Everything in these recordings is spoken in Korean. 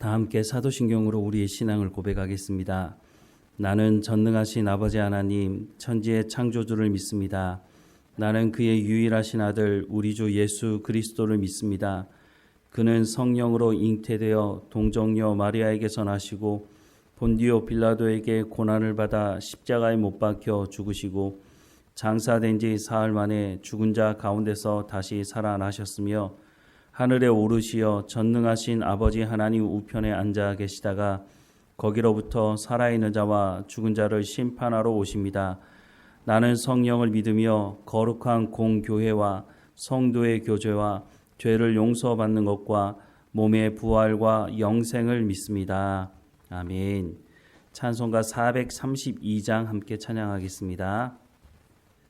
다 함께 사도신경으로 우리의 신앙을 고백하겠습니다. 나는 전능하신 아버지 하나님, 천지의 창조주를 믿습니다. 나는 그의 유일하신 아들 우리 주 예수 그리스도를 믿습니다. 그는 성령으로 잉태되어 동정녀 마리아에게서 나시고 본디오 빌라도에게 고난을 받아 십자가에 못 박혀 죽으시고 장사된 지 사흘 만에 죽은 자 가운데서 다시 살아나셨으며 하늘에 오르시어 전능하신 아버지 하나님 우편에 앉아 계시다가 거기로부터 살아있는 자와 죽은 자를 심판하러 오십니다. 나는 성령을 믿으며 거룩한 공교회와 성도의 교제와 죄를 용서받는 것과 몸의 부활과 영생을 믿습니다. 아멘. 찬송가 432장 함께 찬양하겠습니다.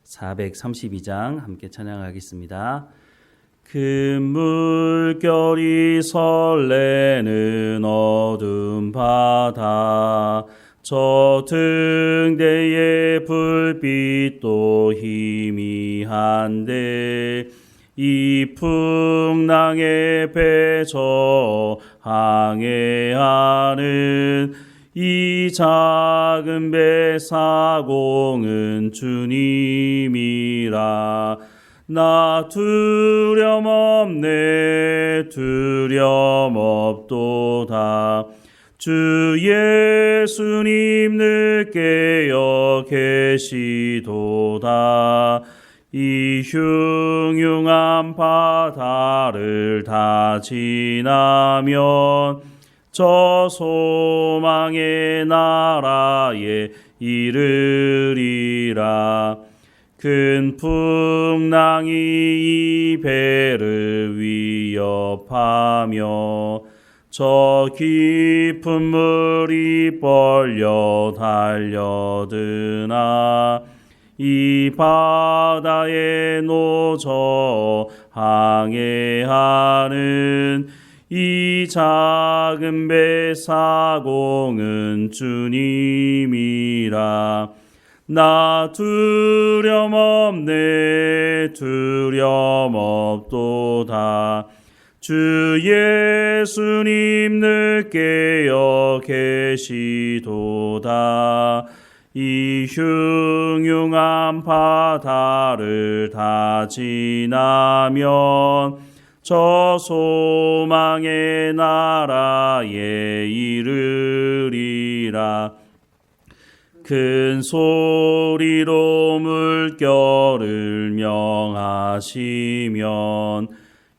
432장 함께 찬양하겠습니다. 그 물결이 설레는 어두운 바다 저 등대의 불빛도 희미한데 이 풍랑에 배저 항해하는 이 작은 배 사공은 주님이라 나 두려움없네 두려움없도다 주 예수님 늦게여 계시도다 이 흉흉한 바다를 다 지나면 저 소망의 나라에 이르리라 큰 풍랑이 이 배를 위협하며 저 깊은 물이 벌려 달려드나 이 바다에 노저 항해하는 이 작은 배 사공은 주님이라 나 두려움없네 두려움없도다 주 예수님 늦게여 계시도다 이 흉흉한 바다를 다 지나면 저 소망의 나라에 이르리라 큰 소리로 물결을 명하시면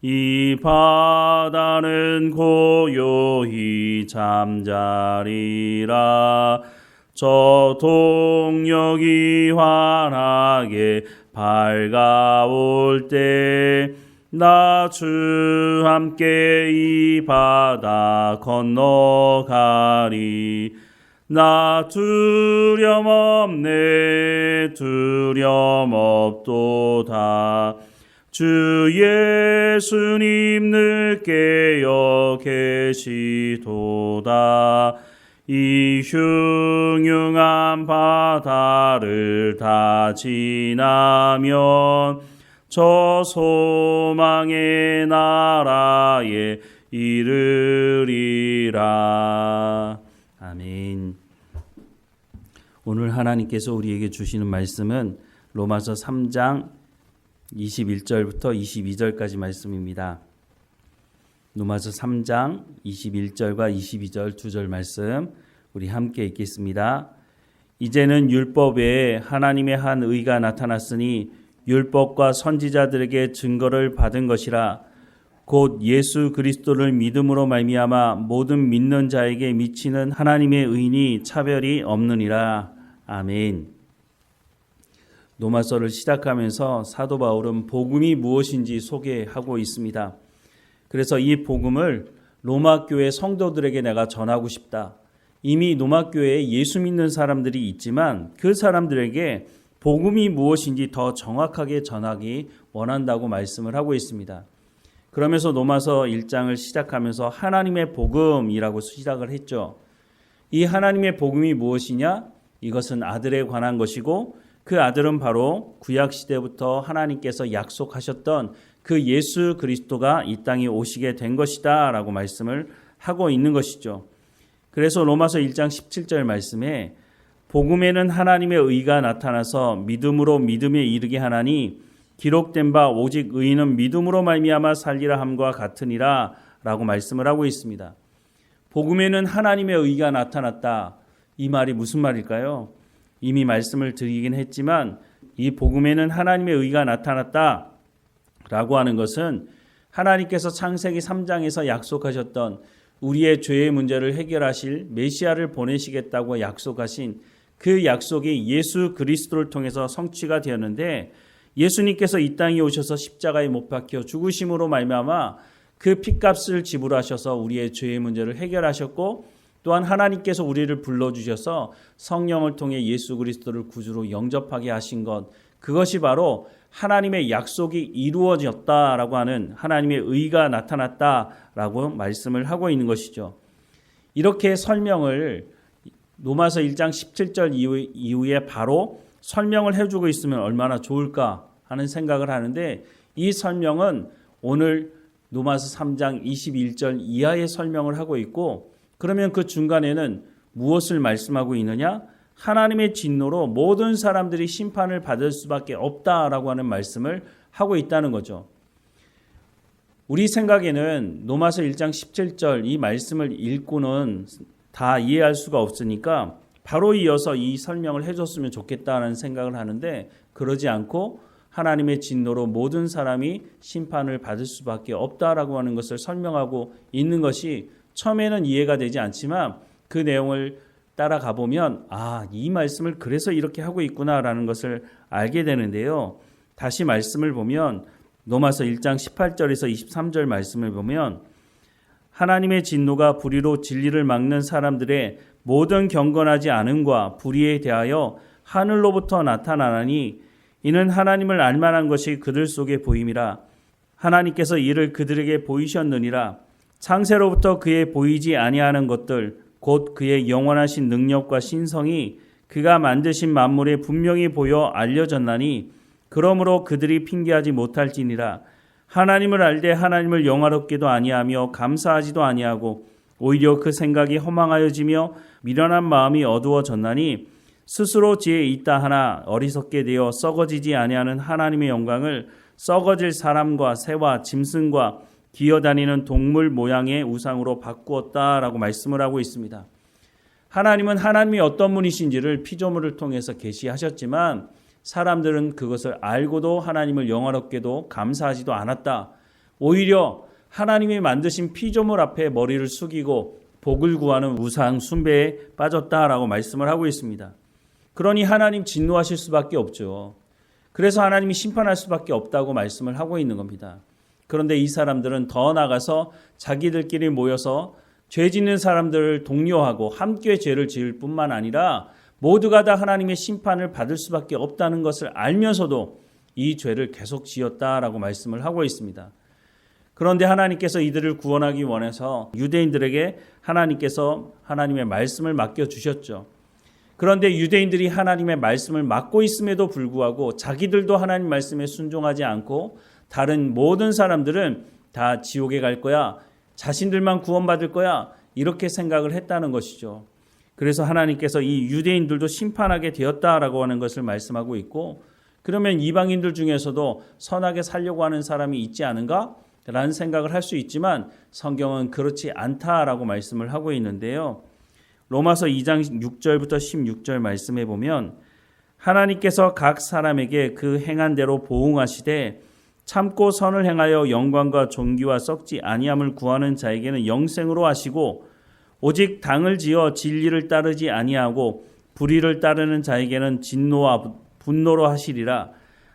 이 바다는 고요히 잠자리라 저 동력이 환하게 밝아올 때 나 주 함께 이 바다 건너가리 나 두려움없네 두려움없도다 주 예수님 늦게여 계시도다 이 흉흉한 바다를 다 지나면 저 소망의 나라에 이르리라. 아멘. 오늘 하나님께서 우리에게 주시는 말씀은 로마서 3장 21절부터 22절까지 말씀입니다. 로마서 3장 21절과 22절 두 절 말씀 우리 함께 읽겠습니다. 이제는 율법 외에 하나님의 한 의가 나타났으니 율법과 선지자들에게 증거를 받은 것이라 곧 예수 그리스도를 믿음으로 말미암아 모든 믿는 자에게 미치는 하나님의 의인이 차별이 없느니라. 아멘. 로마서를 시작하면서 사도 바울은 복음이 무엇인지 소개하고 있습니다. 그래서 이 복음을 로마 교회 성도들에게 내가 전하고 싶다. 이미 로마 교회에 예수 믿는 사람들이 있지만 그 사람들에게 복음이 무엇인지 더 정확하게 전하기 원한다고 말씀을 하고 있습니다. 그러면서 로마서 1장을 시작하면서 하나님의 복음이라고 시작을 했죠. 이 하나님의 복음이 무엇이냐? 이것은 아들에 관한 것이고 그 아들은 바로 구약시대부터 하나님께서 약속하셨던 그 예수 그리스도가 이 땅에 오시게 된 것이다 라고 말씀을 하고 있는 것이죠. 그래서 로마서 1장 17절 말씀에 복음에는 하나님의 의가 나타나서 믿음으로 믿음에 이르게 하나니 기록된 바 오직 의인은 믿음으로 말미암아 살리라 함과 같으니라 라고 말씀을 하고 있습니다. 복음에는 하나님의 의가 나타났다. 이 말이 무슨 말일까요? 이미 말씀을 드리긴 했지만 이 복음에는 하나님의 의가 나타났다 라고 하는 것은 하나님께서 창세기 3장에서 약속하셨던 우리의 죄의 문제를 해결하실 메시아를 보내시겠다고 약속하신 그 약속이 예수 그리스도를 통해서 성취가 되었는데 예수님께서 이 땅에 오셔서 십자가에 못 박혀 죽으심으로 말미암아 그 핏값을 지불하셔서 우리의 죄의 문제를 해결하셨고 또한 하나님께서 우리를 불러주셔서 성령을 통해 예수 그리스도를 구주로 영접하게 하신 것, 그것이 바로 하나님의 약속이 이루어졌다라고 하는 하나님의 의가 나타났다라고 말씀을 하고 있는 것이죠. 이렇게 설명을 로마서 1장 17절 이후에 바로 설명을 해주고 있으면 얼마나 좋을까 하는 생각을 하는데 이 설명은 오늘 로마서 3장 21절 이하의 설명을 하고 있고 그러면 그 중간에는 무엇을 말씀하고 있느냐? 하나님의 진노로 모든 사람들이 심판을 받을 수밖에 없다라고 하는 말씀을 하고 있다는 거죠. 우리 생각에는 로마서 1장 17절 이 말씀을 읽고는 다 이해할 수가 없으니까 바로 이어서 이 설명을 해줬으면 좋겠다는 생각을 하는데 그러지 않고 하나님의 진노로 모든 사람이 심판을 받을 수밖에 없다라고 하는 것을 설명하고 있는 것이 처음에는 이해가 되지 않지만 그 내용을 따라가 보면 이 말씀을 그래서 이렇게 하고 있구나라는 것을 알게 되는데요. 다시 말씀을 보면 로마서 1장 18절에서 23절 말씀을 보면 하나님의 진노가 불의로 진리를 막는 사람들의 모든 경건하지 않음과 불의에 대하여 하늘로부터 나타나나니 이는 하나님을 알만한 것이 그들 속에 보임이라. 하나님께서 이를 그들에게 보이셨느니라. 창세로부터 그의 보이지 아니하는 것들 곧 그의 영원하신 능력과 신성이 그가 만드신 만물에 분명히 보여 알려졌나니 그러므로 그들이 핑계하지 못할지니라. 하나님을 알되 하나님을 영화롭게도 아니하며 감사하지도 아니하고 오히려 그 생각이 허망하여지며 미련한 마음이 어두워졌나니 스스로 지혜 있다 하나 어리석게 되어 썩어지지 아니하는 하나님의 영광을 썩어질 사람과 새와 짐승과 기어다니는 동물 모양의 우상으로 바꾸었다라고 말씀을 하고 있습니다. 하나님은 하나님이 어떤 분이신지를 피조물을 통해서 계시하셨지만 사람들은 그것을 알고도 하나님을 영화롭게도 감사하지도 않았다. 오히려 하나님이 만드신 피조물 앞에 머리를 숙이고 복을 구하는 우상 숭배에 빠졌다라고 말씀을 하고 있습니다. 그러니 하나님 진노하실 수밖에 없죠. 그래서 하나님이 심판할 수밖에 없다고 말씀을 하고 있는 겁니다. 그런데 이 사람들은 더 나아가서 자기들끼리 모여서 죄 짓는 사람들을 독려하고 함께 죄를 지을 뿐만 아니라 모두가 다 하나님의 심판을 받을 수밖에 없다는 것을 알면서도 이 죄를 계속 지었다라고 말씀을 하고 있습니다. 그런데 하나님께서 이들을 구원하기 원해서 유대인들에게 하나님께서 하나님의 말씀을 맡겨주셨죠. 그런데 유대인들이 하나님의 말씀을 맡고 있음에도 불구하고 자기들도 하나님 말씀에 순종하지 않고 다른 모든 사람들은 다 지옥에 갈 거야, 자신들만 구원받을 거야 이렇게 생각을 했다는 것이죠. 그래서 하나님께서 이 유대인들도 심판하게 되었다라고 하는 것을 말씀하고 있고 그러면 이방인들 중에서도 선하게 살려고 하는 사람이 있지 않은가? 라는 생각을 할 수 있지만 성경은 그렇지 않다라고 말씀을 하고 있는데요. 로마서 2장 6절부터 16절 말씀해 보면 하나님께서 각 사람에게 그 행한 대로 보응하시되 참고 선을 행하여 영광과 존귀와 썩지 아니함을 구하는 자에게는 영생으로 하시고 오직 당을 지어 진리를 따르지 아니하고 불의를 따르는 자에게는 진노와 분노로 하시리라.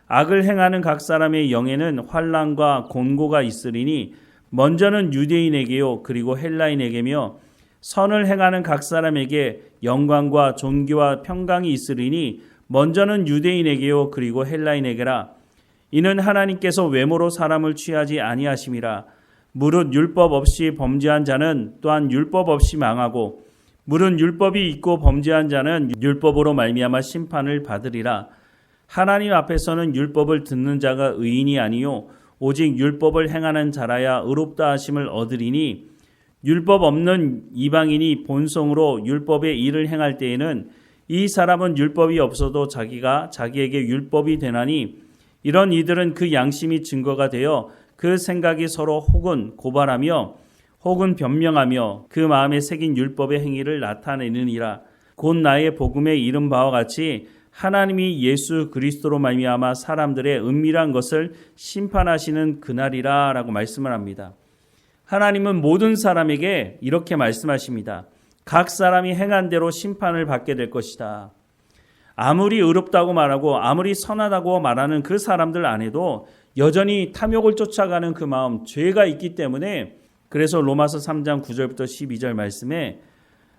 악을 행하는 각 사람의 영에는 환난과 곤고가 있으리니 먼저는 유대인에게요 그리고 헬라인에게며 선을 행하는 각 사람에게 영광과 존귀와 평강이 있으리니 먼저는 유대인에게요 그리고 헬라인에게라. 이는 하나님께서 외모로 사람을 취하지 아니하심이라. 무릇 율법 없이 범죄한 자는 또한 율법 없이 망하고 무릇 율법이 있고 범죄한 자는 율법으로 말미암아 심판을 받으리라. 하나님 앞에서는 율법을 듣는 자가 의인이 아니요 오직 율법을 행하는 자라야 의롭다 하심을 얻으리니 율법 없는 이방인이 본성으로 율법의 일을 행할 때에는 이 사람은 율법이 없어도 자기에게 율법이 되나니 이런 이들은 그 양심이 증거가 되어 그 생각이 서로 혹은 고발하며 혹은 변명하며 그 마음에 새긴 율법의 행위를 나타내느니라. 곧 나의 복음에 이른 바와 같이 하나님이 예수 그리스도로 말미암아 사람들의 은밀한 것을 심판하시는 그날이라 라고 말씀을 합니다. 하나님은 모든 사람에게 이렇게 말씀하십니다. 각 사람이 행한 대로 심판을 받게 될 것이다. 아무리 의롭다고 말하고 아무리 선하다고 말하는 그 사람들 안에도 여전히 탐욕을 쫓아가는 그 마음, 죄가 있기 때문에 그래서 로마서 3장 9절부터 12절 말씀에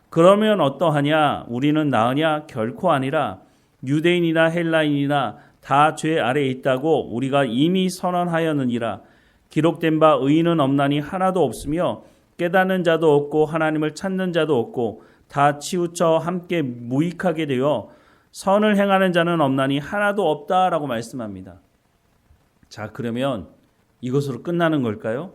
그러면 어떠하냐? 우리는 나으냐? 결코 아니라 유대인이나 헬라인이나 다 죄 아래에 있다고 우리가 이미 선언하였느니라. 기록된 바 의인은 없나니 하나도 없으며 깨닫는 자도 없고 하나님을 찾는 자도 없고 다 치우쳐 함께 무익하게 되어 선을 행하는 자는 없나니 하나도 없다라고 말씀합니다. 자, 그러면 이것으로 끝나는 걸까요?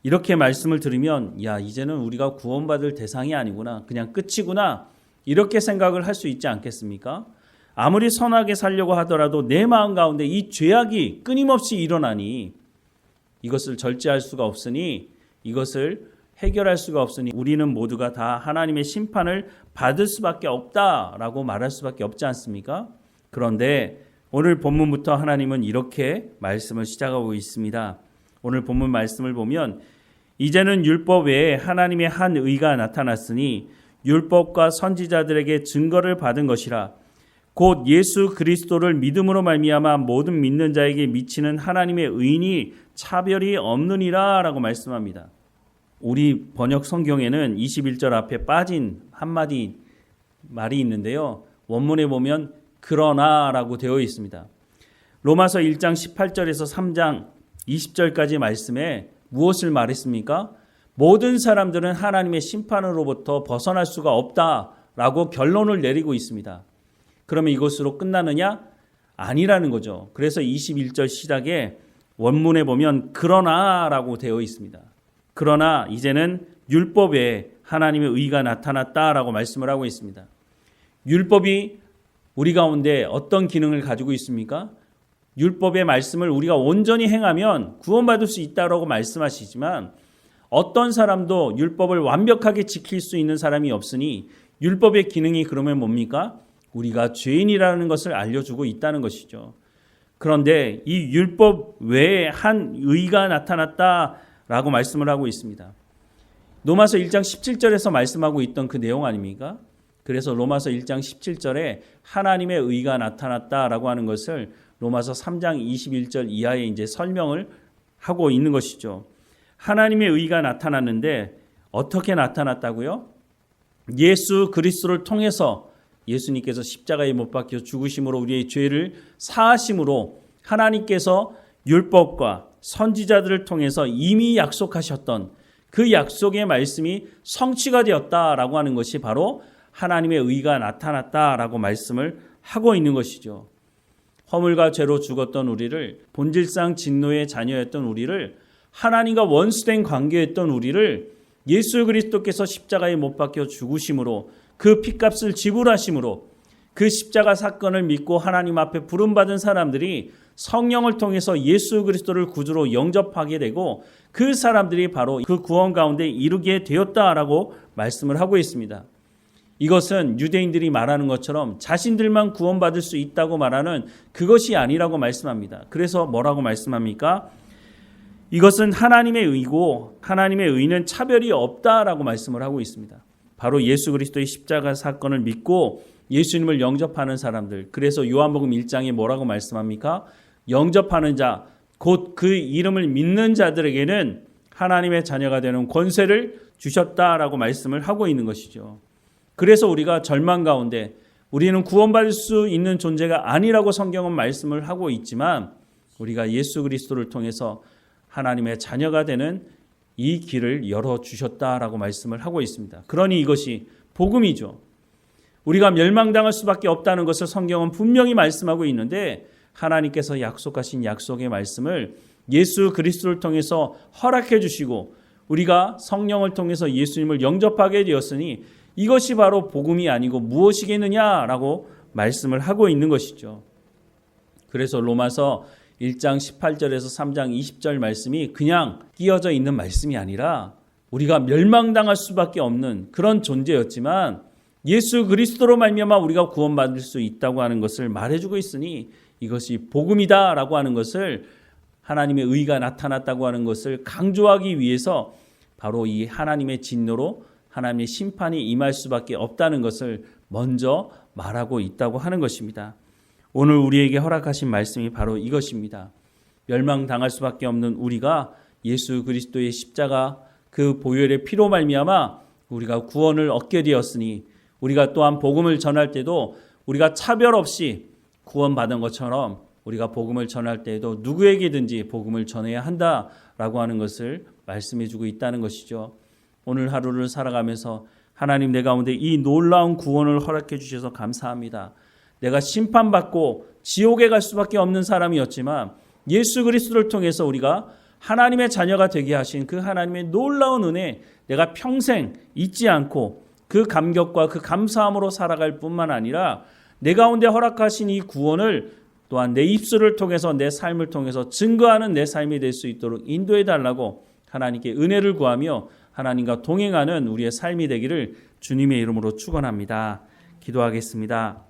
이렇게 말씀을 들으면 이제는 우리가 구원받을 대상이 아니구나, 그냥 끝이구나, 이렇게 생각을 할 수 있지 않겠습니까? 아무리 선하게 살려고 하더라도 내 마음 가운데 이 죄악이 끊임없이 일어나니 이것을 절제할 수가 없으니, 이것을 해결할 수가 없으니 우리는 모두가 다 하나님의 심판을 받을 수밖에 없다라고 말할 수밖에 없지 않습니까? 그런데 오늘 본문부터 하나님은 이렇게 말씀을 시작하고 있습니다. 오늘 본문 말씀을 보면 이제는 율법 외에 하나님의 한 의가 나타났으니 율법과 선지자들에게 증거를 받은 것이라. 곧 예수 그리스도를 믿음으로 말미암아 모든 믿는 자에게 미치는 하나님의 의인이 차별이 없느니라 라고 말씀합니다. 우리 번역 성경에는 21절 앞에 빠진 한마디 말이 있는데요. 원문에 보면 그러나 라고 되어 있습니다. 로마서 1장 18절에서 3장 20절까지 말씀에 무엇을 말했습니까? 모든 사람들은 하나님의 심판으로부터 벗어날 수가 없다라고 결론을 내리고 있습니다. 그러면 이것으로 끝나느냐? 아니라는 거죠. 그래서 21절 시작에 원문에 보면 그러나라고 되어 있습니다. 그러나 이제는 율법에 하나님의 의가 나타났다라고 말씀을 하고 있습니다. 율법이 우리 가운데 어떤 기능을 가지고 있습니까? 율법의 말씀을 우리가 온전히 행하면 구원받을 수 있다라고 말씀하시지만 어떤 사람도 율법을 완벽하게 지킬 수 있는 사람이 없으니 율법의 기능이 그러면 뭡니까? 우리가 죄인이라는 것을 알려주고 있다는 것이죠. 그런데 이 율법 외에 한 의가 나타났다라고 말씀을 하고 있습니다. 로마서 1장 17절에서 말씀하고 있던 그 내용 아닙니까? 그래서 로마서 1장 17절에 하나님의 의가 나타났다라고 하는 것을 로마서 3장 21절 이하에 이제 설명을 하고 있는 것이죠. 하나님의 의가 나타났는데 어떻게 나타났다고요? 예수 그리스도를 통해서 예수님께서 십자가에 못 박혀 죽으심으로 우리의 죄를 사하심으로 하나님께서 율법과 선지자들을 통해서 이미 약속하셨던 그 약속의 말씀이 성취가 되었다라고 하는 것이 바로 하나님의 의가 나타났다라고 말씀을 하고 있는 것이죠. 허물과 죄로 죽었던 우리를, 본질상 진노의 자녀였던 우리를, 하나님과 원수된 관계였던 우리를 예수 그리스도께서 십자가에 못 박혀 죽으심으로 그 핏값을 지불하심으로 그 십자가 사건을 믿고 하나님 앞에 부름받은 사람들이 성령을 통해서 예수 그리스도를 구주로 영접하게 되고 그 사람들이 바로 그 구원 가운데 이르게 되었다라고 말씀을 하고 있습니다. 이것은 유대인들이 말하는 것처럼 자신들만 구원받을 수 있다고 말하는 그것이 아니라고 말씀합니다. 그래서 뭐라고 말씀합니까? 이것은 하나님의 의고 하나님의 의는 차별이 없다라고 말씀을 하고 있습니다. 바로 예수 그리스도의 십자가 사건을 믿고 예수님을 영접하는 사람들. 그래서 요한복음 1장에 뭐라고 말씀합니까? 영접하는 자, 곧 그 이름을 믿는 자들에게는 하나님의 자녀가 되는 권세를 주셨다라고 말씀을 하고 있는 것이죠. 그래서 우리가 절망 가운데 우리는 구원받을 수 있는 존재가 아니라고 성경은 말씀을 하고 있지만 우리가 예수 그리스도를 통해서 하나님의 자녀가 되는 이 길을 열어주셨다라고 말씀을 하고 있습니다. 그러니 이것이 복음이죠. 우리가 멸망당할 수밖에 없다는 것을 성경은 분명히 말씀하고 있는데 하나님께서 약속하신 약속의 말씀을 예수 그리스도를 통해서 허락해 주시고 우리가 성령을 통해서 예수님을 영접하게 되었으니 이것이 바로 복음이 아니고 무엇이겠느냐라고 말씀을 하고 있는 것이죠. 그래서 로마서 1장 18절에서 3장 20절 말씀이 그냥 끼어져 있는 말씀이 아니라 우리가 멸망당할 수밖에 없는 그런 존재였지만 예수 그리스도로 말미암아 우리가 구원받을 수 있다고 하는 것을 말해주고 있으니 이것이 복음이다라고 하는 것을, 하나님의 의가 나타났다고 하는 것을 강조하기 위해서 바로 이 하나님의 진노로 하나님의 심판이 임할 수밖에 없다는 것을 먼저 말하고 있다고 하는 것입니다. 오늘 우리에게 허락하신 말씀이 바로 이것입니다. 멸망당할 수밖에 없는 우리가 예수 그리스도의 십자가 그 보혈의 피로 말미암아 우리가 구원을 얻게 되었으니 우리가 또한 복음을 전할 때도 우리가 차별 없이 구원받은 것처럼 우리가 복음을 전할 때에도 누구에게든지 복음을 전해야 한다라고 하는 것을 말씀해 주고 있다는 것이죠. 오늘 하루를 살아가면서 하나님, 내 가운데 이 놀라운 구원을 허락해 주셔서 감사합니다. 내가 심판받고 지옥에 갈 수밖에 없는 사람이었지만 예수 그리스도를 통해서 우리가 하나님의 자녀가 되게 하신 그 하나님의 놀라운 은혜, 내가 평생 잊지 않고 그 감격과 그 감사함으로 살아갈 뿐만 아니라 내 가운데 허락하신 이 구원을 또한 내 입술을 통해서, 내 삶을 통해서 증거하는 내 삶이 될 수 있도록 인도해 달라고 하나님께 은혜를 구하며 하나님과 동행하는 우리의 삶이 되기를 주님의 이름으로 축원합니다. 기도하겠습니다.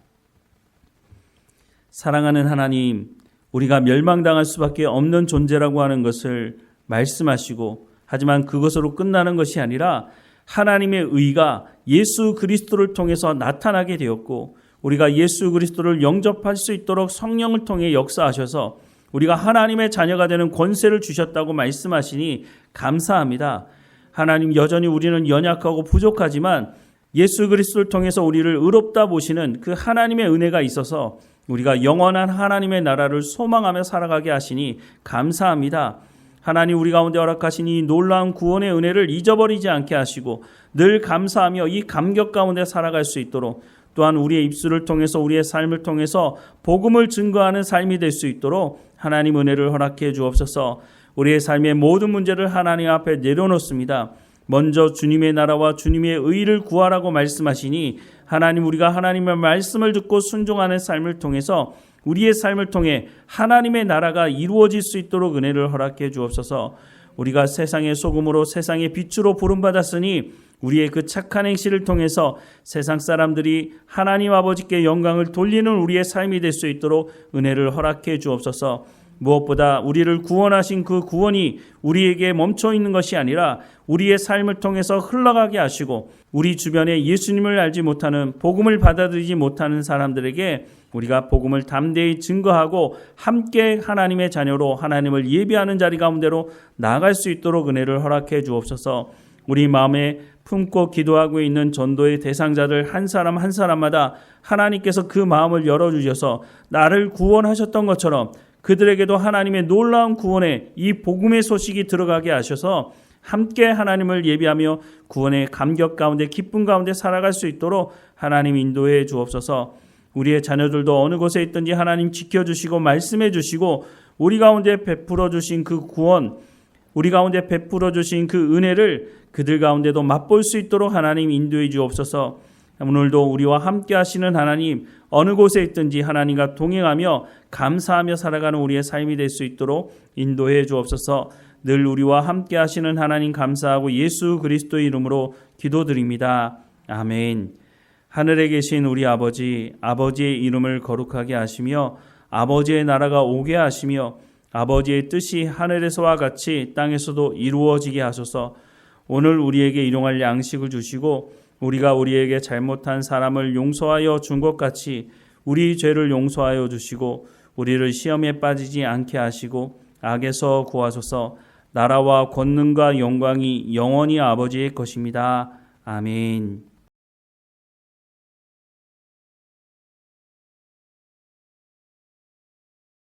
사랑하는 하나님, 우리가 멸망당할 수밖에 없는 존재라고 하는 것을 말씀하시고, 하지만 그것으로 끝나는 것이 아니라 하나님의 의가 예수 그리스도를 통해서 나타나게 되었고, 우리가 예수 그리스도를 영접할 수 있도록 성령을 통해 역사하셔서 우리가 하나님의 자녀가 되는 권세를 주셨다고 말씀하시니 감사합니다. 하나님, 여전히 우리는 연약하고 부족하지만 예수 그리스도를 통해서 우리를 의롭다 보시는 그 하나님의 은혜가 있어서 우리가 영원한 하나님의 나라를 소망하며 살아가게 하시니 감사합니다. 하나님, 우리 가운데 허락하신 이 놀라운 구원의 은혜를 잊어버리지 않게 하시고 늘 감사하며 이 감격 가운데 살아갈 수 있도록, 또한 우리의 입술을 통해서, 우리의 삶을 통해서 복음을 증거하는 삶이 될 수 있도록 하나님 은혜를 허락해 주옵소서. 우리의 삶의 모든 문제를 하나님 앞에 내려놓습니다. 먼저 주님의 나라와 주님의 의를 구하라고 말씀하시니 하나님, 우리가 하나님의 말씀을 듣고 순종하는 삶을 통해서 우리의 삶을 통해 하나님의 나라가 이루어질 수 있도록 은혜를 허락해 주옵소서. 우리가 세상의 소금으로 세상의 빛으로 부름받았으니 우리의 그 착한 행실을 통해서 세상 사람들이 하나님 아버지께 영광을 돌리는 우리의 삶이 될 수 있도록 은혜를 허락해 주옵소서. 무엇보다 우리를 구원하신 그 구원이 우리에게 멈춰 있는 것이 아니라 우리의 삶을 통해서 흘러가게 하시고, 우리 주변에 예수님을 알지 못하는, 복음을 받아들이지 못하는 사람들에게 우리가 복음을 담대히 증거하고 함께 하나님의 자녀로 하나님을 예배하는 자리 가운데로 나아갈 수 있도록 은혜를 허락해 주옵소서. 우리 마음에 품고 기도하고 있는 전도의 대상자들 한 사람 한 사람마다 하나님께서 그 마음을 열어주셔서 나를 구원하셨던 것처럼 그들에게도 하나님의 놀라운 구원의 이 복음의 소식이 들어가게 하셔서 함께 하나님을 예배하며 구원의 감격 가운데, 기쁨 가운데 살아갈 수 있도록 하나님 인도해 주옵소서. 우리의 자녀들도 어느 곳에 있든지 하나님 지켜주시고 말씀해 주시고 우리 가운데 베풀어 주신 그 구원, 우리 가운데 베풀어 주신 그 은혜를 그들 가운데도 맛볼 수 있도록 하나님 인도해 주옵소서. 오늘도 우리와 함께 하시는 하나님, 어느 곳에 있든지 하나님과 동행하며 감사하며 살아가는 우리의 삶이 될 수 있도록 인도해 주옵소서. 늘 우리와 함께 하시는 하나님 감사하고 예수 그리스도의 이름으로 기도드립니다. 아멘. 하늘에 계신 우리 아버지, 아버지의 이름을 거룩하게 하시며 아버지의 나라가 오게 하시며 아버지의 뜻이 하늘에서와 같이 땅에서도 이루어지게 하소서. 오늘 우리에게 일용할 양식을 주시고 우리가 우리에게 잘못한 사람을 용서하여 준 것 같이 우리 죄를 용서하여 주시고 우리를 시험에 빠지지 않게 하시고 악에서 구하소서. 나라와 권능과 영광이 영원히 아버지의 것입니다. 아멘.